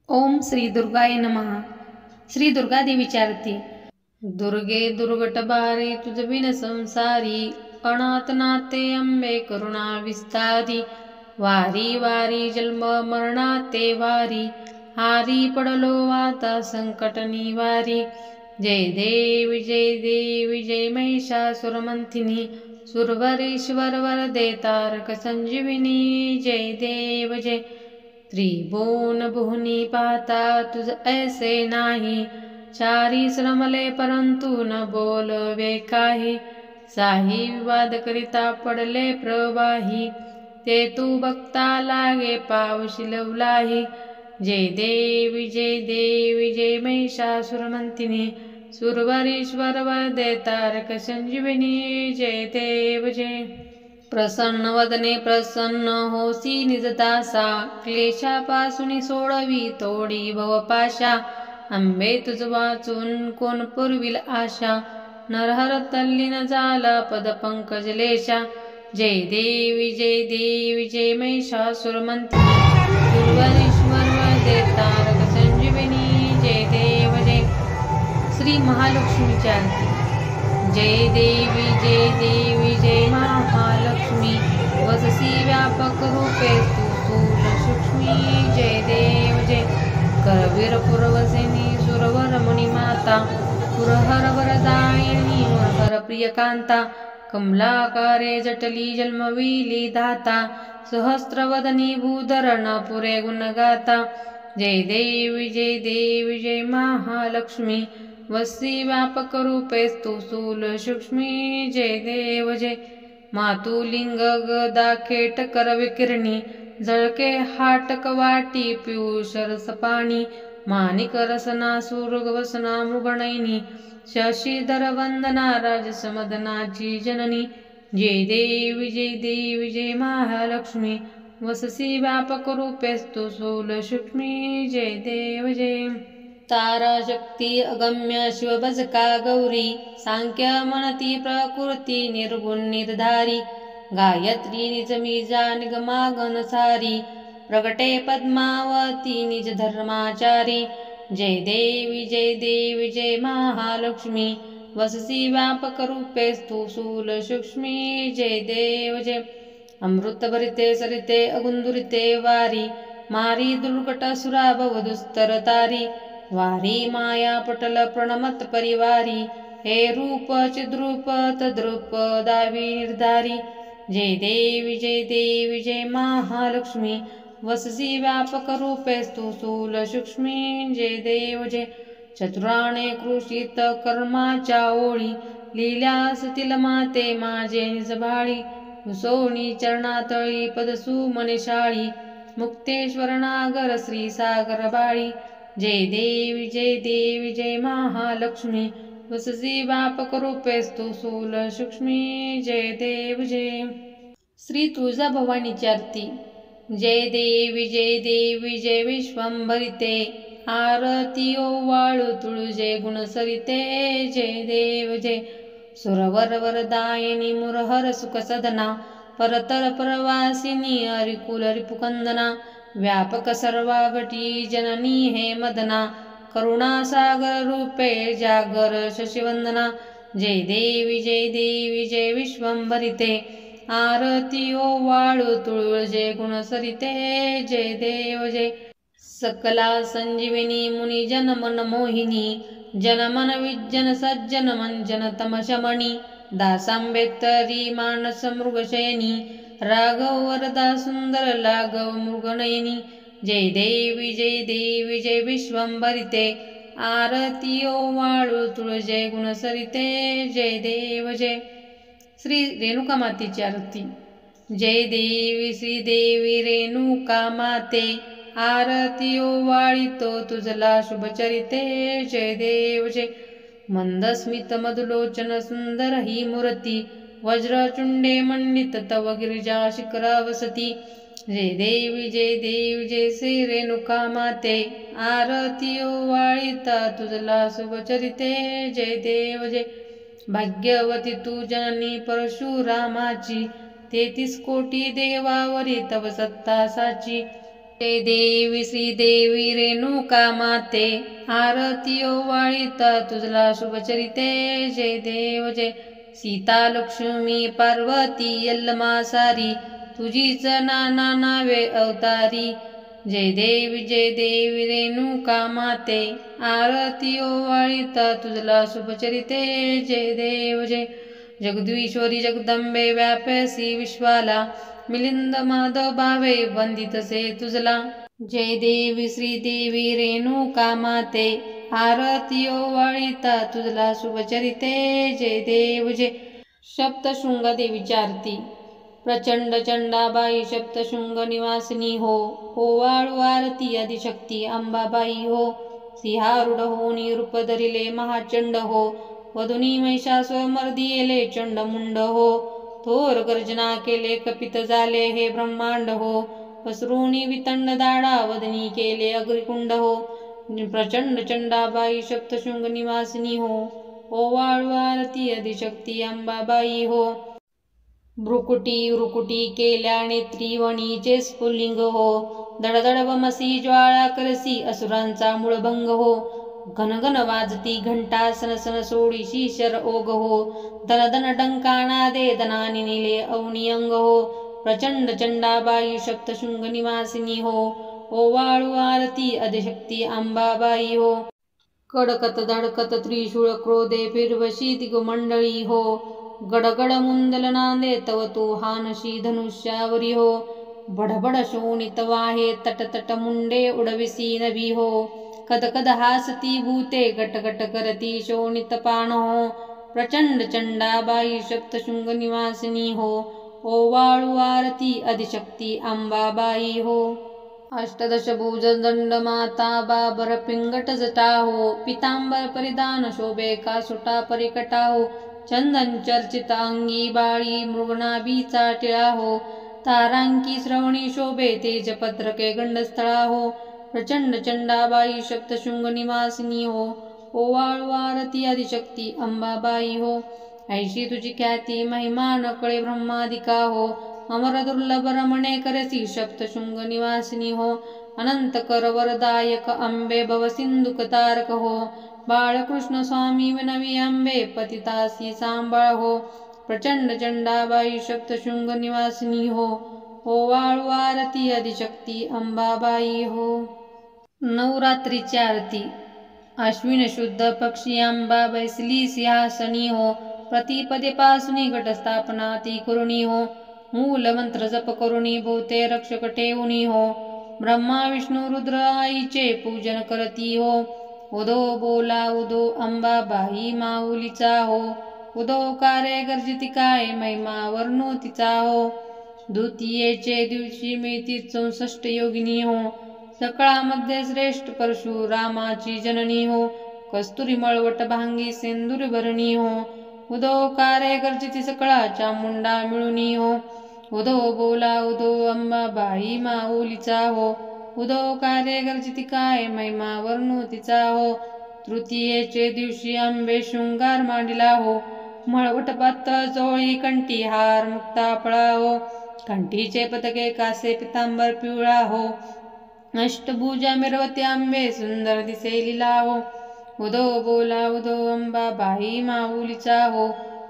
ओम श्री दुर्गाय नमः। श्री दुर्गा देवीची आरती। दुर्गे दुर्गट बारे तुझ बिन संसारी, अनाथ नाते अंबे करुणा विस्तारी। वारी वारी जन्म मरणाते वारी, हारी पडलो आता संकट निवारी। जय देवी जय देवी जय महिषासुरमंथिनी, सुरवरीश्वर वरदे तारक संजीविनी। जय देव जय। त्रिभुवन भुवनी पाहता तुझ ऐसे नाही, चारी श्रमले परंतु न बोलवे काही। साही विवाद करिता पडले प्रवाही, ते तू बघता लागे पावशिलवलाही। जय देवी जय महिषासुरमंथिनी, सुरवरीश्वर वरदे तारक संजीविनी। जय देव जय। प्रसन्न वदने प्रसन्न होसी निजदासा, क्लेशापासून सोडवी तोडी भवपाशा। अंबे तुझ वाचून कोण पुरविल आशा, नरहर तल्लीन झाला पद पंकजलेशा। जय देवी जय महिषासुरमंथिनी, सुरवरीश्वर वरदे तारक संजीविनी। जय देव जय। श्री महालक्ष्मीची आरती। जय देवी जय महालक्ष्मी, वससी व्यापक रूपे तू स्थूल सूक्ष्मी। जय देव जय। करवीर पुरवसिनी सुरवर मुनी माता, पुरहर वरदायिनी मुरहर प्रियकांता। कमलाकारे जटली जन्मविली धाता, सहस्रवदनी भूधरण पुरे गुणगाता। जय देवी जय महालक्ष्मी, वसी व्यापक रूपे तू स्थूल सूक्ष्मी। जय देव जय। मातुलिंग गदा खेटकर विकिरणी, जळके हाटक वाटी पियूष रसपाणी। माणिक रसना सुरगवसना मृगनयनी, शशीधर वंदना राजसमदनाची जननी। जय देवी जय महालक्ष्मी, वससी व्यापक रूपे तू स्थूल सूक्ष्मी। जय देव जय। तारा शक्ती अगम्य शिवभजका गौरी, सांख्य म्हणती प्रकृती निर्गुण निर्धारी। गायत्री निज मीजा निगमागन सारी, प्रगटे पद्मावती निज धर्माचारी। जय देवी जय महालक्ष्मी, वससी व्यापक रूपे तू स्थूल सूक्ष्मी। जय देव जय। अमृत भरिते सरिते अगुंदुरिते वारी, मारी दुर्गट सुरा भव दुस्तर तारी। वारी माया पटल प्रणमत परिवारी, हे रूप चिद्रूप तद्रूप दावी निर्धारी। जय देवी जय महालक्ष्मी, वससी व्यापक रूपे तू स्थूल सूक्ष्मी। जय देव जय। चतुराणे कृषित कर्माच्या ओळी, लिहिल्यासतील माते माझे निजभाळी। उसोणी चरणातळी पदसू मनीषाळी, मुक्तेश्वर नागर श्री सागर बाळी। जय देवी जय महालक्ष्मी, वससी व्यापक रूपे तू स्थूल सूक्ष्मी। जय देव जय। श्री तुळजाभवानीची आरती। जय देवी जय विश्वंभरिते, आरती ओवाळू तुळजे गुणसरिते। जय देव जय। सुरवर वरदायिनी मुरहर सुख सदना, परतर परवासिनी अरिकुल रिपुकंदना। व्यापक सर्वागटी जननी हे मदना, करुणा सागर रूपे जागर शशिवंदना। जय देवी जय विश्वंभरिते, आरती ओवाळू तुळजे गुणसरिते। जय देव जय। सकला संजीविनी मुनी जन मन मोहिनी, जनमन विज्जन सज्जन मंजन तमशमणी। दासांबेतरी मानस मृगशयनी, राघव वरदा सुंदर लाघव मृगनयनी। जय देवी जय विश्वंभरिते, आरती ओवाळू तुळजे गुणसरिते। जय देव जय। श्री रेणुका मातेची आरती। जय देवी श्रीदेवी रेणुका माते, आरती ओवाळितो तुझला शुभचरिते। जय देव जय। मंदस्मित मधुलोचन सुंदर ही मूर्ती, वज्रचुंडे मंडित तव गिरिजा शिखरा वसती। जय देवी जय श्री रेणुका माते, आरती ओवाळिता तुझला शुभचरिते। जय देव जय। भाग्यवती तू जननी परशुरामाची, 33 कोटी देवावरी तव सत्ता साची। जय देवी श्रीदेवी रेणुका माते, आरती ओवाळीता तुझला शुभचरिते. जय देव जय सीता लक्ष्मी पार्वती यल्लमा सारी, तुझीच नाना नावे अवतारी. जय देवी रेणुका माते, आरती ओवाळीता तुझला शुभचरिते. जय देव जय जगदीश्वरी जगदंबे व्यापसी विश्वाला, मिलिंद माधव भावे वंदितसे तुझला. जय देवी श्रीदेवी रेणुका माते, आरती ओवाळीता तुझला शुभचरिते. जय देव जय सप्तशृंग देवीची आरती. प्रचंड चंडाबाई सप्तशृंग निवासिनी हो, ओवाळू आरती आदिशक्ती अंबाबाई हो. सिंहारूढ होनी रूप धरिले महाचंड हो, वधुनी महिषासुर मर्दियेले चंडमुंड हो. थोर गर्जना केले कपित झाले हे ब्रह्मांड हो, पसरुनी वितंड दाडा वदनी केले अग्निकुंड हो. प्रचंड चंडाबाई सप्तशृंग निवासिनी हो, ओवाळू आरती आदिशक्ती अंबाबाई हो. भ्रुकुटी रुकुटी केल्या नेत्री वणीचे स्फुल्लिंग हो, दडदड वमसी ज्वाळा करसी असुरांचा मूळभंग हो. घनघन वाजती घंटा सनसन सोडीशी शर ओग हो, धनधन डंकाना दे दनानी निले अवनी अंग हो. प्रचंड चंडाबाई सप्तशृंग निवासिनी हो, ओवाळू आरती आदिशक्ती अंबाबाई हो. कडकत धडकत त्रिशूळ क्रोधे फिरवशी दिगमंडळी हो, गडगड मुंदल नांदे तव तो हानशी धनुष्यावरी हो. बडबड शोणित वाहे तटतट मुंडे उडविसी नभी हो, कदकद हासती भूते गटगट करती शोणित पान हो. प्रचंड चंडाबाई सप्तशृंग निवासिनी हो, ओवाळू आरती आदिशक्ती अंबाबाई हो. अष्टदश भुज दंड माता बाबर पिंगट जटा हो, पितांबर परिधान शोभे कासुटा परिकटा हो. चंदन चर्चित अंगी बाळी मृगनाभीचा टिळा हो, तारांकी श्रवणी शोभे तेजपत्रके गंडस्थळा हो. प्रचंड चंडाबाई सप्तशृंग निवासिनी हो, ओवाळू आरती आदिशक्ती अंबाबाई हो. ऐशी तुझी ख्याती महिमा न कळे ब्रह्मादिका हो, अमर दुर्लभ रमणे करसी सप्तशृंग निवासिनी हो. अनंत कर वरदायक अंबे भवसिंधुक तारक हो, बाळकृष्ण स्वामी विनवी अंबे पतितासी सांभाळ हो. प्रचंड चंडाबाई सप्तशृंग निवासिनी हो, ओवाळू आरती आदिशक्ती अंबाबाई हो. नवरात्रीची आरती. अश्विन शुद्ध पक्षी अंबा बैसली सिंहासनी हो, प्रतिपदे पासुनी घटस्थापना ती करुणी हो. मूल मंत्र जप करुणी भोवते रक्षक ठेवुनी हो, ब्रह्मा विष्णू रुद्र आईचे पूजन करती हो. उदो बोला उदो अंबाबाई माऊलीचा हो, उदो कार्य गर्जिती काय महिमा वर्णो तिचा हो. द्वितीयेचे दिवशी मिळती 64 योगिनी हो, सकळामध्ये श्रेष्ठ परशुरामाची जननी हो. कस्तुरी मळवट भांगी सिंदूर भरणी हो, उदो कार्य गर्जिती सकळा चामुंडा मिळुनी हो. उदो बोला उदो अंबाबाई माऊलीचा हो, उदो कार्य गर्जिती काय महिमा वर्णो तिचा हो. तृतीयेचे दिवशी अंबे शृंगार मांडिला हो, मळवट पातळ चोळी कंठी हार मुक्ता फळा हो. कंठीचे पदके कासे पितांबर पिवळा हो, अष्टभुजा मिरवती आंबे सुंदर दिसे लीला हो. उदो बोला उदो अंबाबाई माऊलीचा हो,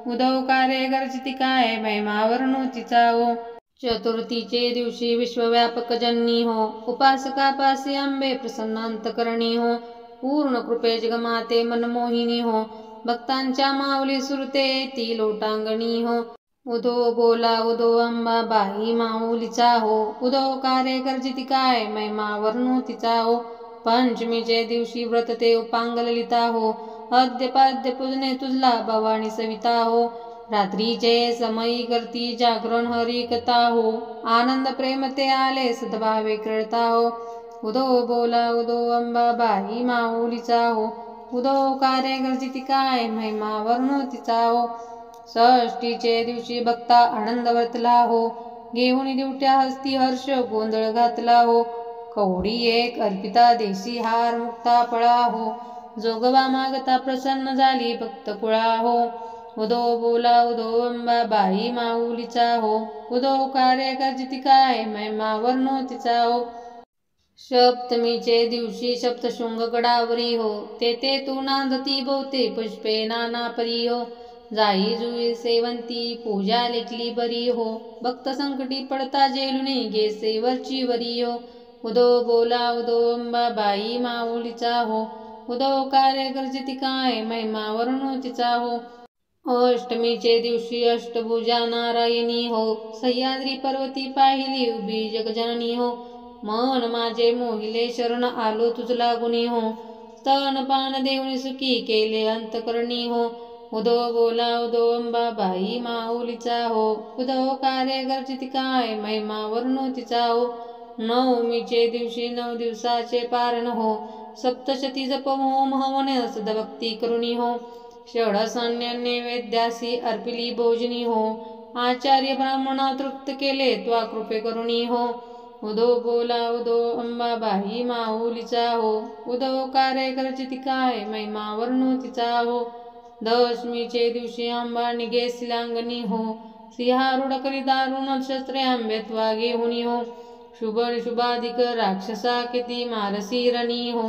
उदो कार्य गर्जिती काय महिमा वर्णो तिचा हो. चतुर्थीचे दिवशी विश्वव्यापक जननी हो, उपासकापासी अंबे प्रसन्नांतकरणी हो. पूर्ण कृपे जगमाते मनमोहिनी हो, भक्तांच्या माऊली सुरते ती लोटांगणी हो. उदो बोला उदो अंबाबाई माऊलीचा हो, उदो कार्य गर्जिती काय महिमा वर्णो तिचा हो. पंचमीचे दिवशी व्रत ते उपांग ललिता हो, अद्यपाद्य पूजने तुझला भवानी सविता हो. रात्रीचे समयी करती जागरण हरी कथा हो, आनंद प्रेम ते आले सद्भावे खेळता हो. उदो बोला उदो अंबाबाई माऊलीचा हो, उदो कार्य गर्जिती काय महिमा वर्णो तिचा हो. षष्टीचे दिवशी भक्ता आनंद वर्तला हो, घेऊन दिवट्या हस्ती हर्ष गोंधळ घातला हो. कवडी एक अर्पिता देशी हार मुक्ता फळा हो, जोगवा मागता प्रसन्न झाली भक्त कुळा हो. उदो बोला उदो अंबाबाई माऊलीचा हो, उदो कार्य गर्जिती काय महिमा वर्णो तिचा हो. सप्तमीचे दिवशी सप्तशृंग गडावरी हो, तेथे तू नांदती बोते पुष्पे नाना परी हो. जाई जुई सेवंती पूजा लेखली बरी हो, भक्त संकटी पडता जेलुने गेसे वरची वरी हो. उदो बोला उदो अंबाबाई माऊलीचा हो, उदो कार्य गर्जिती काय महिमा वर्णो तिचा हो. अष्टमीचे दिवशी अष्टभुजा नारायणी हो, सह्याद्री पर्वती पाहिली उभी जगजननी हो. मन माझे मोहिले शरण आलो तुझ लागुनी हो, स्तनपान देऊन सुखी केले अंतकरणी हो. उदो बोला उदो अंबाबाई माऊलीचा हो, उदो कार्य गर्जिती काय महिमा वर्णो तिचा हो. नवमीचे दिवशी 9 दिवसाचे पारण हो, सप्तशती जप होम हवन सदभक्ती करुणी हो. षडसान्य नैवेद्यासी अर्पिली भोजनी हो, आचार्य ब्राह्मणा तृप्त केले त्वा कृपे करुणी हो. उदो बोला उदो अंबाबाई माऊलीचा हो, उदो कार्य गर्जिती काय महिमा वर्णो तिचा हो. दशमीचे दिवशी आंबा निघे शिलांगणी हो, सिंहारूढ करी दारुण शस्त्रे आंबे त्वा घेऊनी हो. शुभ शुभाधिक राक्षसा किती मारसी रणी हो,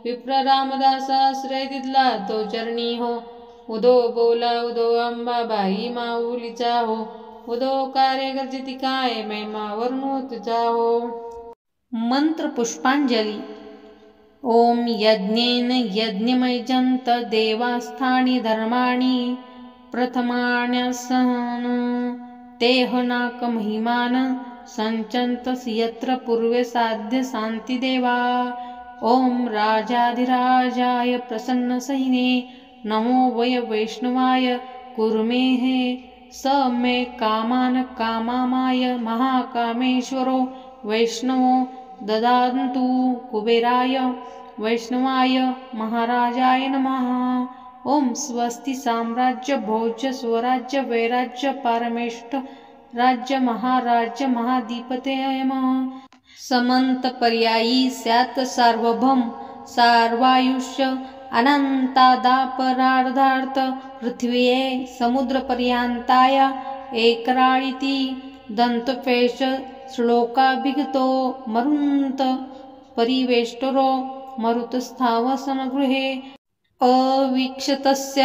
विप्र रामदासा आश्रय दिदला तो चरणी हो. उदो बोला उदो अंबाबाई माऊलीचा हो, उदो कार्य गर्जिती काय महिमा वर्णो तिचा हो. मंत्र पुष्पांजली. ओम यज्ञेन यज्ञमयजन्त देवास्थानी धर्माणि प्रथमान्यसहन तेहनाक महिमान संचंतस यत्र पूर्वे साध्य शांती देवा. ओम राजाधिराजाय प्रसन्नसहिने नमो वै वैष्णवाय कुर्मेहे स मे कामान कामामाय महाकामेश्वरो वैष्णवो ददान्तु कुबेराय वैष्णवाय महाराजाय नमः. ओम स्वस्ति साम्राज्य भोज्य स्वराज्य वैराज्य पारमेष्ठ राज्य महाराज्य महाधिपतये नमः. समंत पर्यायी स्यात् सार्वभौम सार्वायुष्य अनंतादापरार्धार्थ पृथ्वीये समुद्रपर्यंताय एकराळीति दंतफेश श्लोकाभिगतो मरुंत परिवेष्टरो मरुतस्थावसनगृहे अवीक्षतस्य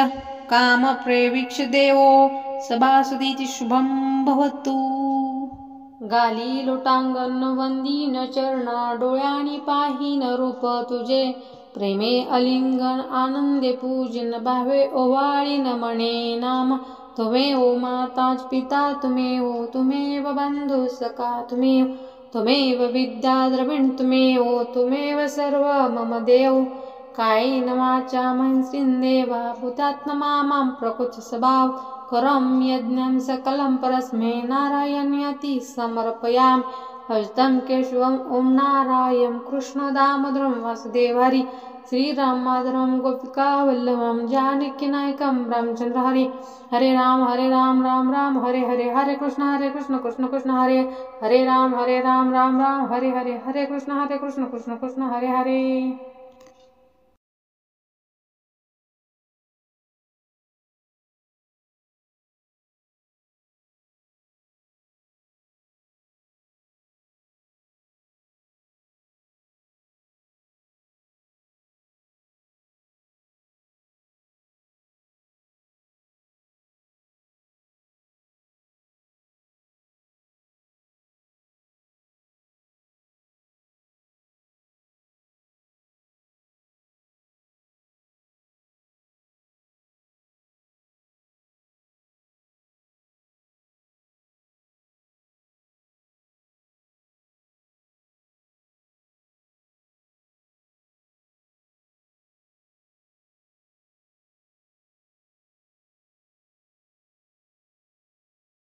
कामप्रेवीक्ष देवो सभासदीति शुभं भवतु. गाली लोटांगण वंदीन चरणा डोळ्यानी पाहीन रूप तुझे, प्रेमे अलिंगन आनंदे पूजन भावे ओवाळीन मणे नाम. त्वमेव माताच पिता त्वमेव त्वमेव बंधु सखा त्वमेव त्वमेव विद्या द्रविण त्वमेव सर्व मम देव. कायेन वाचा मनसेन देवा भूतात्मा मां प्रकृच स्वभाव करम यज्ञं सकलं परस्मै नारायण्याति समर्पयामि. हस्तं केशवं ओं नारायणं कृष्ण दामोदरं वासुदेव हरि श्रीराम माधवं गोपिका वल्लभं जानकीनायकं रामचंद्र हरि. हरे राम राम राम हरे हरे, हरे कृष्ण कृष्ण कृष्ण हरे राम राम राम हरे हरे, हरे कृष्ण कृष्ण कृष्ण हरे हरे.